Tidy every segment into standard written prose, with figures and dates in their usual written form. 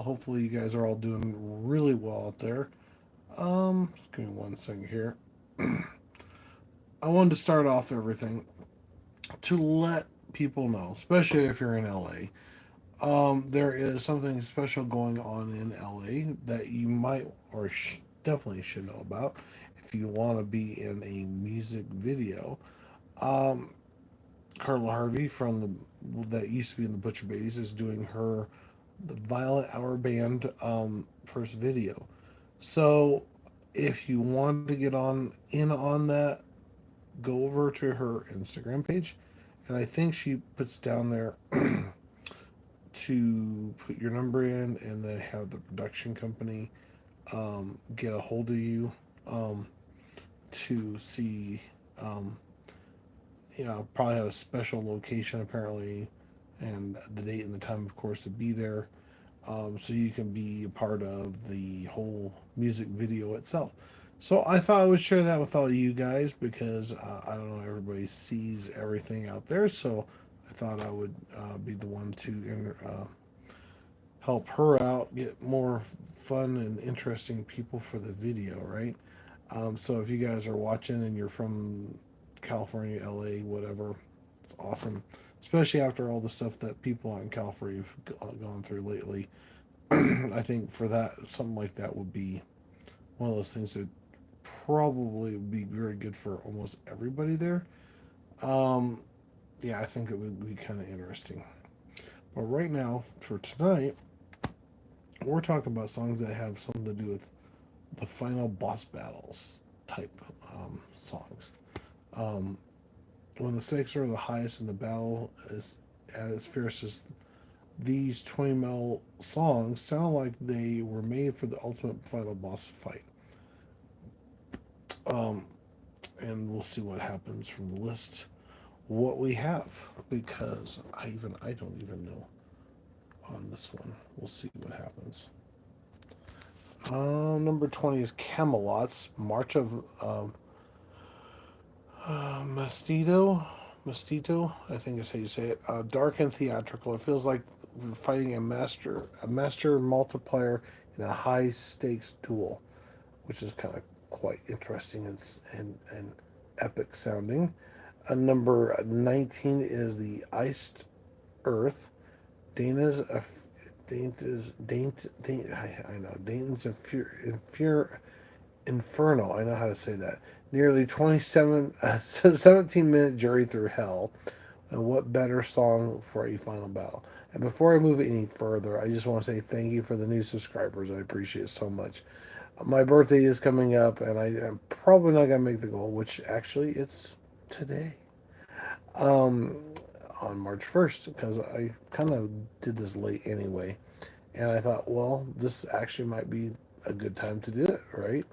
Hopefully, you guys are all doing really well out there. Just give me 1 second here. I wanted to start off everything to let people know, especially if you're in LA. There is something special going on in LA that you might or definitely should know about if you want to be in a music video. Um, Carla Harvey from that used to be in the Butcher Babies is doing her the Violent Hour Band first video. So if you want to get on that, go over to her Instagram page, and I think she puts down there to put your number in, and then have the production company get a hold of you um, to see. Um, probably have a special location apparently, and the date and the time, of course, to be there, so you can be a part of the whole music video itself. So I thought I would share that with all you guys because I don't know, everybody sees everything out there. So I thought I would be the one to help her out, get more fun and interesting people for the video, right? So if you guys are watching and you're from California, LA, whatever, it's awesome. Especially after all the stuff that people out in California have gone through lately. I think for that, something like that would be one of those things that probably would be very good for almost everybody there. Um, yeah, I think it would be kind of interesting. But right now, for tonight, we're talking about songs that have something to do with the final boss battles type songs. Um, when the stakes are the highest and the battle is at its fiercest, these 20 mil songs sound like they were made for the ultimate final boss fight. Um, and we'll see what happens from the list. What we have, because I don't even know on this one. We'll see what happens. Number 20 is Camelot's March of Mestito. Mestito, I think is how you say it. Dark and theatrical. It feels like fighting a master multiplier in a high stakes duel, which is kind of quite interesting and epic sounding. Number 19 is the Iced Earth. Dana's a I know Dayton's Inferno. I know how to say that. Nearly 17-minute journey through hell. And what better song for a final battle? And before I move any further, I just want to say thank you for the new subscribers. I appreciate it so much. My birthday is coming up, and I am probably not going to make the goal, which actually it's today, um, on March 1st, because I kind of did this late anyway. And I thought, well, this actually might be a good time to do it, right?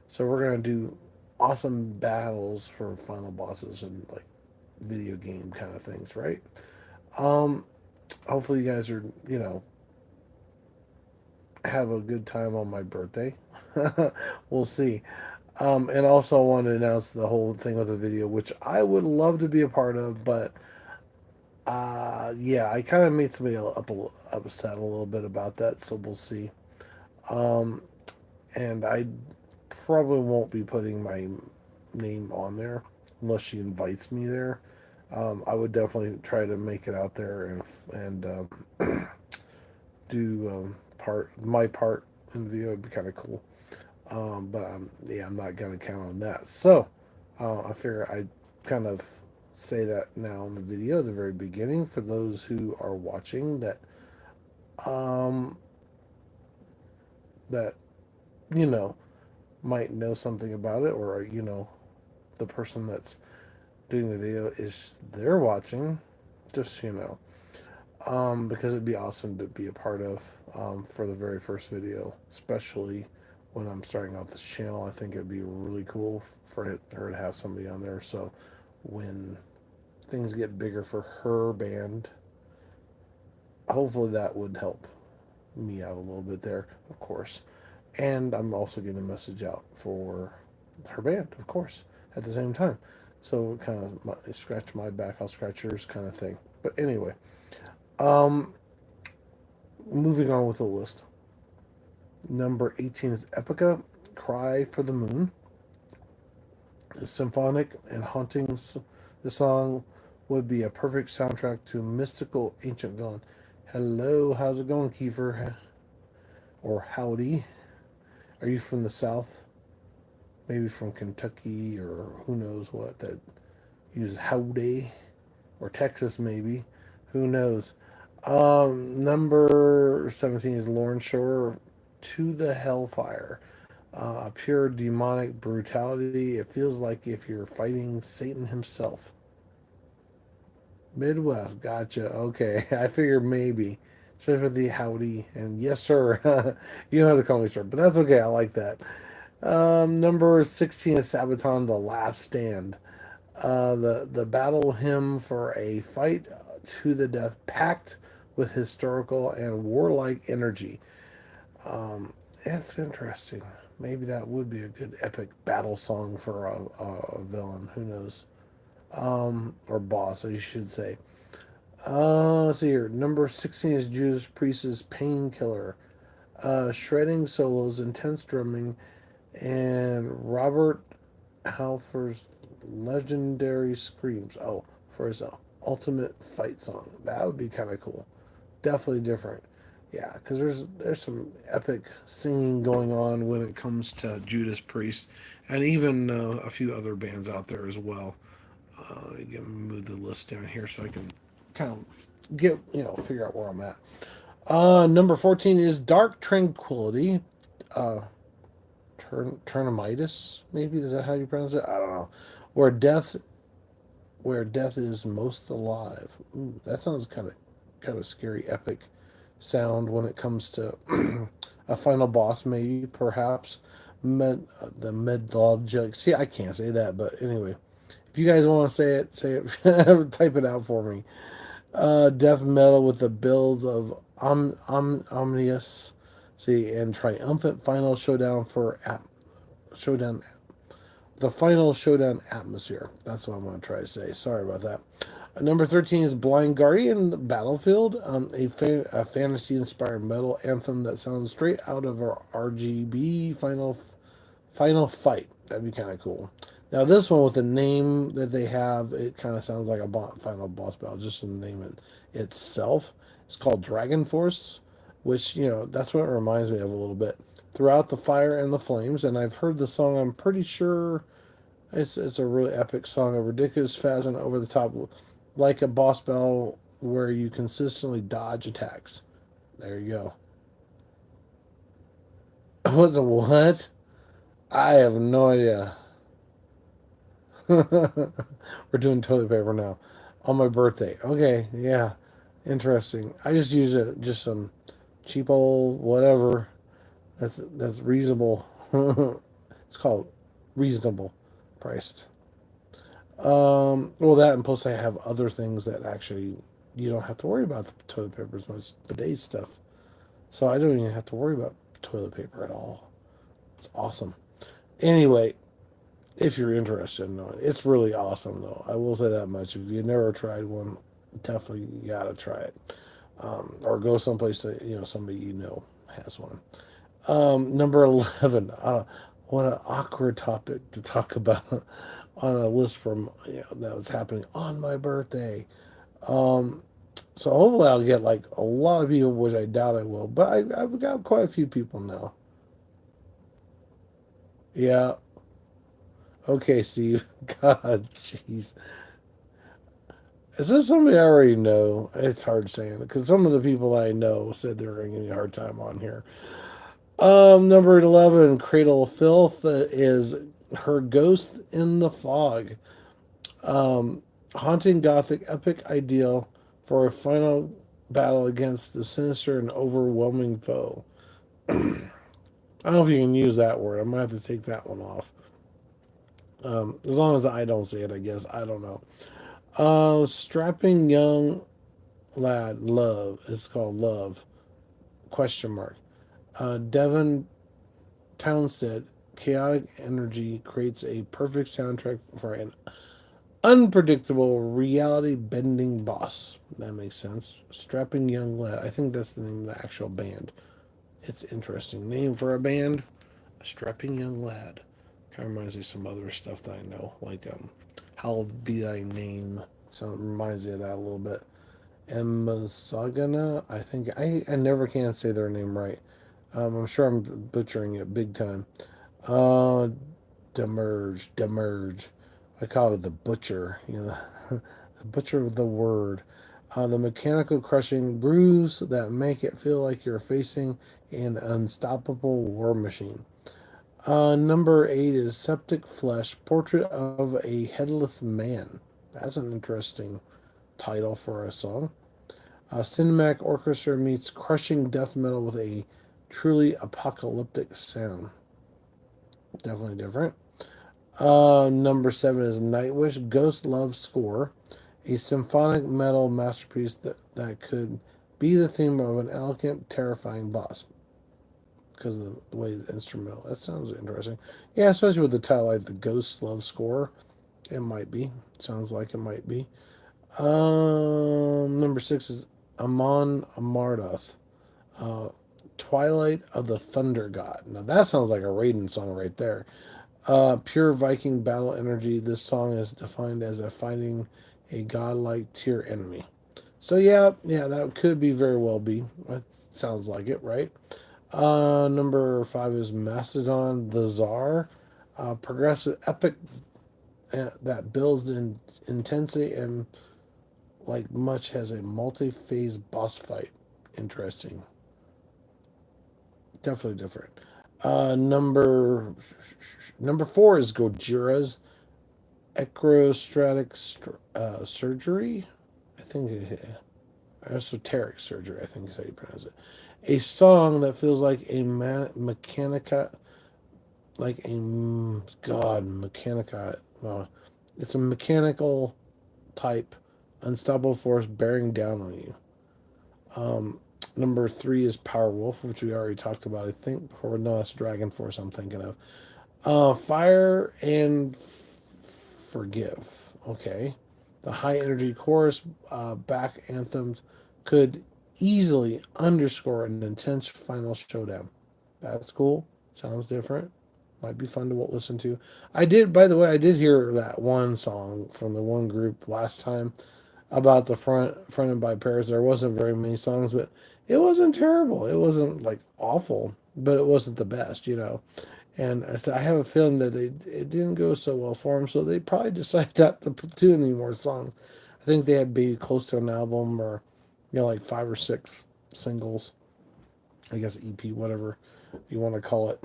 So we're going to do awesome battles for final bosses and like video game kind of things, right? Um, Hopefully you guys are, have a good time on my birthday. We'll see. And also, I want to announce the whole thing with the video, which I would love to be a part of, but yeah, I kind of made somebody upset a little bit about that, so we'll see. Um, and I probably won't be putting my name on there unless she invites me there. I would definitely try to make it out there and do my part in the video. It'd be kind of cool. But yeah, I'm not gonna count on that. So I figure I kind of say that now in the video, at the very beginning, for those who are watching um, that you know might know something about it, or the person that's doing the video is they're watching. Just because it'd be awesome to be a part of for the very first video, especially when I'm starting off this channel. I think it'd be really cool for her to have somebody on there. So when things get bigger for her band, hopefully that would help me out a little bit there, of course. And I'm also getting a message out for her band, of course, at the same time. So kind of scratch my back, I'll scratch yours, kind of thing. But anyway, um, moving on with the list. Number 18 is Epica, Cry for the Moon. Symphonic and haunting. The song would be a perfect soundtrack to mystical ancient villain. Hello, how's it going, Kiefer? Or howdy? Are you from the South? Maybe from Kentucky or who knows what that uses howdy? Or Texas, maybe. Who knows? Number 17 is Lauren Shore, To the Hellfire. Pure demonic brutality. It feels like if you're fighting Satan himself. Midwest, gotcha. Okay, I figured maybe. Starts with the howdy and yes, sir. You don't have to call me sir, but that's okay. I like that. Number 16 is Sabaton, The Last Stand. The battle hymn for a fight to the death, packed with historical and warlike energy. It's interesting. Maybe that would be a good epic battle song for a villain. Who knows? Or boss, I should say. Let's see here. Number 16 is Judas Priest's Painkiller. Shredding solos, intense drumming, and Robert Halford's legendary screams. Oh, for his ultimate fight song. That would be kind of cool. Definitely different. Yeah, because there's some epic singing going on when it comes to Judas Priest, and even a few other bands out there as well. You can move the list down here so I can kind of get figure out where I'm at. Number 14 is Dark Tranquility. Uh, Turnomitis, maybe is that how you pronounce it? I don't know. Where death, where death is most alive. Ooh, that sounds kind of scary, epic sound when it comes to a final boss, maybe perhaps. The Medlogic. See, I can't say that, but anyway, if you guys want to say it. Type it out for me. Death metal with the builds of Omnius. See, and triumphant final showdown showdown the final showdown atmosphere. That's what I'm going to try to say. Sorry about that. Number 13 is Blind Guardian Battlefield, a fantasy inspired metal anthem that sounds straight out of our RGB final fight. That'd be kind of cool. Now, this one with the name that they have, it kind of sounds like a final boss battle, just in the name itself. It's called Dragon Force, which, that's what it reminds me of a little bit. Throughout the fire and the flames, and I've heard the song, I'm pretty sure it's a really epic song, a ridiculous, fast, and over the top, like a boss battle where you consistently dodge attacks. There you go. What the what? I have no idea. We're doing toilet paper now on my birthday. Okay, yeah, interesting. I just use it just some cheap old whatever. That's reasonable. It's called reasonable priced. Well, that and plus I have other things that actually you don't have to worry about the toilet paper as much bidet stuff. So I don't even have to worry about toilet paper at all. It's awesome. Anyway, if you're interested in knowing, it's really awesome though. I will say that much. If you've never tried one, definitely you gotta try it. Or go someplace that somebody has one. Number 11. What an awkward topic to talk about on a list from that was happening on my birthday. Um, so hopefully I'll get like a lot of people, which I doubt I will, but I've got quite a few people now. Yeah. Okay, Steve. God, jeez. Is this somebody I already know? It's hard saying because some of the people I know said they were going to give me a hard time on here. Number 11, Cradle of Filth is Her Ghost in the Fog. Haunting gothic epic ideal for a final battle against the sinister and overwhelming foe. I don't know if you can use that word. I'm gonna have to take that one off. As long as I don't say it, I guess. I don't know. Strapping young lad, love. It's called Love. Question mark. Devon Townsend, chaotic energy creates a perfect soundtrack for an unpredictable, reality bending boss. That makes sense. Strapping young lad. I think that's the name of the actual band. It's interesting name for a band. A strapping young lad. Kind of reminds me of some other stuff that I know, like "Hallowed Be Thy Name." So it reminds me of that a little bit. And Masagana, I think I never can say their name right. I'm sure I'm butchering it big time. Uh, Demerge. I call it the butcher. The butcher of the word. The mechanical crushing grooves that make it feel like you're facing an unstoppable war machine. Number 8 is Septic Flesh, Portrait of a Headless Man. That's an interesting title for a song. Cinematic orchestra meets crushing death metal with a truly apocalyptic sound. Definitely different. Number 7 is Nightwish, Ghost Love Score, a symphonic metal masterpiece that could be the theme of an elegant, terrifying boss because of the way the instrumental. That sounds interesting. Yeah, especially with the title like the Ghost Love Score. It might be. Sounds like it might be. Number 6 is Amon Amardath, uh, Twilight of the Thunder God. Now that sounds like a Raiden song right there. Pure Viking battle energy. This song is defined as a fighting a godlike tier enemy. So yeah, that could be very well be. That sounds like it, right? Number 5 is Mastodon the Czar, progressive epic that builds in intensity and like much has a multi-phase boss fight. Interesting, definitely different. Number 4 is Gojira's Ecrostratic Surgery. I think esoteric surgery. I think is how you pronounce it. A song that feels like a mechanica, like a mechanica. No, it's a mechanical type, unstoppable force bearing down on you. Um, Number 3 is Power Wolf, which we already talked about. I think, or no, that's Dragon Force. I'm thinking of. Fire and Forgive. Okay. The high energy chorus back anthems could easily underscore an intense final showdown. That's cool. Sounds different. Might be fun to listen to. I did, by the way, I did hear that one song from the one group last time about the fronted by Paris. There wasn't very many songs, but it wasn't terrible. It wasn't like awful, but it wasn't the best. And I said, I have a feeling that it didn't go so well for them, so they probably decided not to do any more songs. I think they had be close to an album or, like 5 or 6 singles, I guess EP, whatever you want to call it.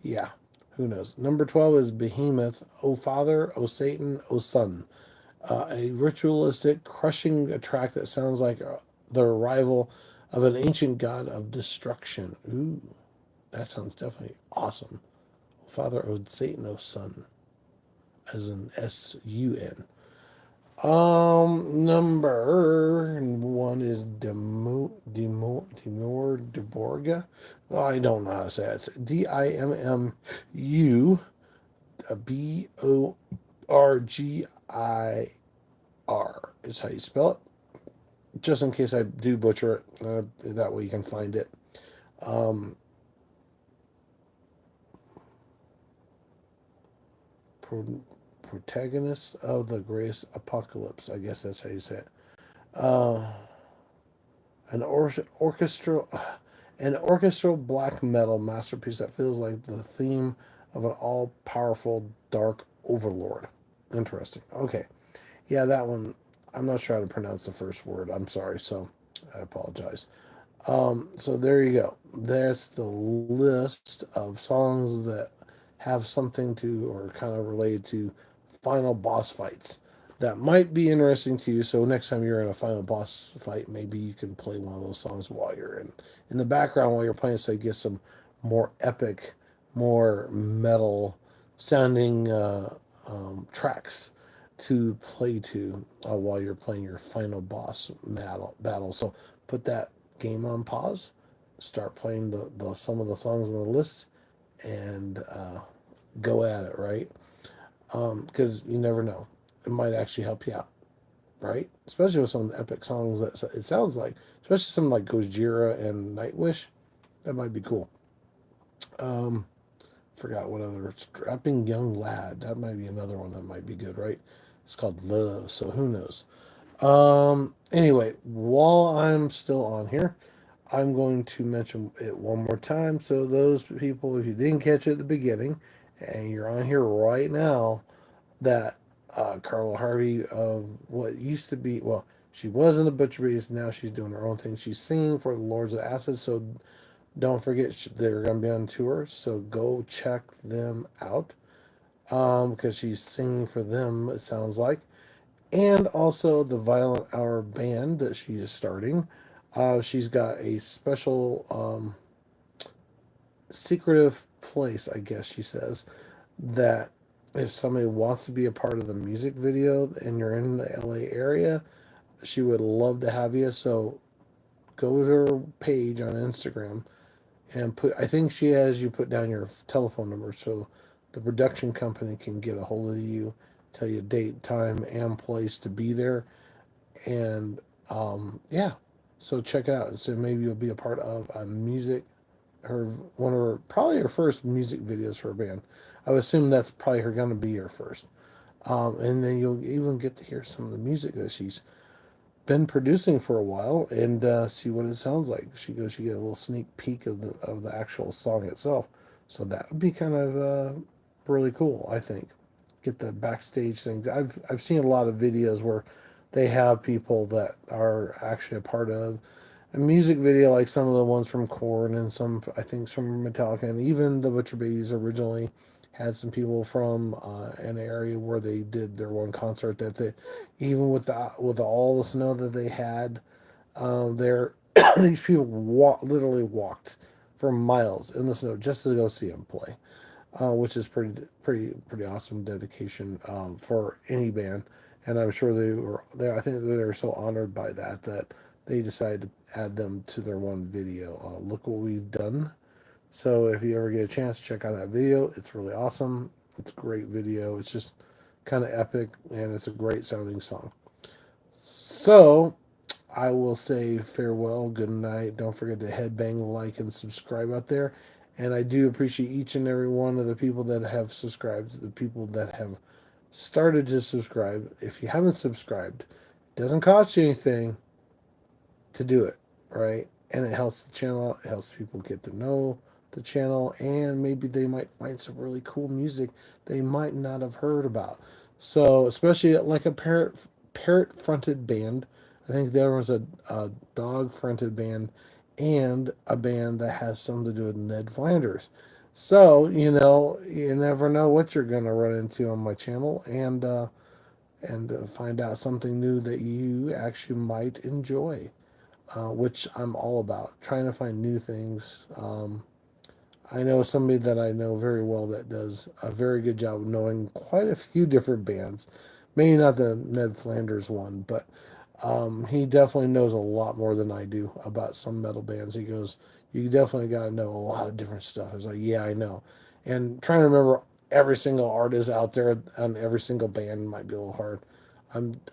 Yeah, who knows? Number 12 is Behemoth, O Father, O Satan, O Son. A ritualistic, crushing track that sounds like the arrival of an ancient god of destruction. Ooh, that sounds definitely awesome. Father owed Satan O Son, as in Sun. Number 1 is Dimur Deborga. Well, I don't know how to say it. It's Dimmu Borgir is how you spell it. Just in case I do butcher it, that way you can find it. Um, Protagonist of the Grace Apocalypse. I guess that's how you say it. Uh, an orchestral, an orchestral black metal masterpiece that feels like the theme of an all-powerful dark overlord. Interesting. Okay, yeah, that one. I'm not sure how to pronounce the first word. I'm sorry, so I apologize. So there you go. There's the list of songs that have something to or kind of related to final boss fights. That might be interesting to you. So next time you're in a final boss fight, maybe you can play one of those songs while you're in the background while you're playing, so you get some more epic, more metal sounding tracks to play to while you're playing your final boss battle. So put that game on pause, start playing the some of the songs on the list, and go at it, right? Because you never know, it might actually help you out, right? Especially with some epic songs that it sounds like, especially something like Gojira and Nightwish. That might be cool. Um, Forgot what other strapping young lad. That might be another one that might be good, right? It's called Love, so who knows? Anyway, while I'm still on here, I'm going to mention it one more time. So those people, if you didn't catch it at the beginning, and you're on here right now, that Carla Harvey of what used to be, well, she was in the Butcher Beast. Now she's doing her own thing. She's singing for the Lords of Acid. So don't forget they're going to be on tour. So go check them out because she's singing for them. It sounds like, and also the Violent Hour band that she is starting. She's got a special secretive place, I guess she says, that if somebody wants to be a part of the music video and you're in the LA area, she would love to have you. So go to her page on Instagram and put, I think she has you put down your telephone number so the production company can get a hold of you, tell you date, time, and place to be there. And yeah, so check it out. So maybe you'll be a part of a music, her one of her probably her first music videos for a band. I would assume that's probably her gonna be her first. And then you'll even get to hear some of the music that she's been producing for a while and see what it sounds like. She goes, you get a little sneak peek of the actual song itself. So that would be kind of really cool, I think. Get the backstage things. I've seen a lot of videos where they have people that are actually a part of a music video, like some of the ones from Korn and some I think from Metallica, and even the Butcher Babies originally had some people from an area where they did their one concert that they, even with all the snow that they had there, these people literally walked for miles in the snow just to go see him play, which is pretty awesome dedication for any band. And I'm sure they were there. I think they were so honored by that they decided to add them to their one video. Look what we've done. So if you ever get a chance, check out that video. It's really awesome. It's a great video. It's just kind of epic, and it's a great sounding song. So I will say farewell, good night. Don't forget to headbang, like, and subscribe out there. And I do appreciate each and every one of the people that have subscribed, the people that have started to subscribe. If you haven't subscribed, it doesn't cost you anything to do it, right? And it helps the channel, it helps people get to know the channel, and maybe they might find some really cool music they might not have heard about. So, especially like a parrot fronted band. I think there was a dog fronted band and a band that has something to do with Ned Flanders. So, you never know what you're going to run into on my channel and find out something new that you actually might enjoy, which I'm all about, trying to find new things. I know somebody that I know very well that does a very good job of knowing quite a few different bands. Maybe not the Ned Flanders one, but he definitely knows a lot more than I do about some metal bands. He goes, "You definitely got to know a lot of different stuff." I was like, "Yeah, I know," and trying to remember every single artist out there on every single band might be a little hard.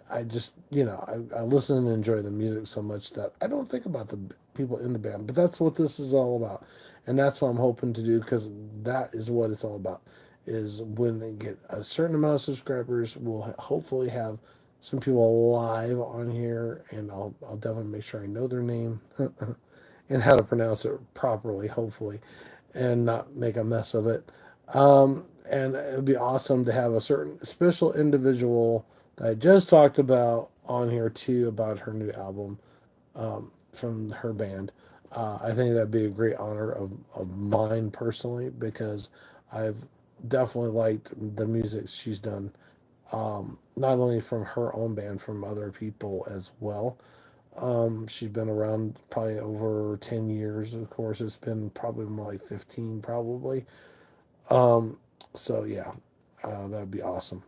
I just, I listen and enjoy the music so much that I don't think about the people in the band. But that's what this is all about, and that's what I'm hoping to do because that is what it's all about. Is when they get a certain amount of subscribers, we'll hopefully have some people live on here, and I'll definitely make sure I know their name and how to pronounce it properly, hopefully, and not make a mess of it. And it would be awesome to have a certain special individual that I just talked about on here too about her new album from her band. I think that'd be a great honor of mine personally because I've definitely liked the music she's done, not only from her own band, from other people as well. She's been around probably over 10 years. Of course, it's been probably more like 15, probably. Um, so, yeah, that'd be awesome.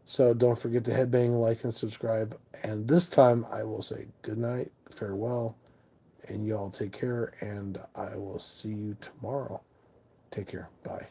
So, don't forget to headbang, like, and subscribe. And this time, I will say good night, farewell, and y'all take care. And I will see you tomorrow. Take care. Bye.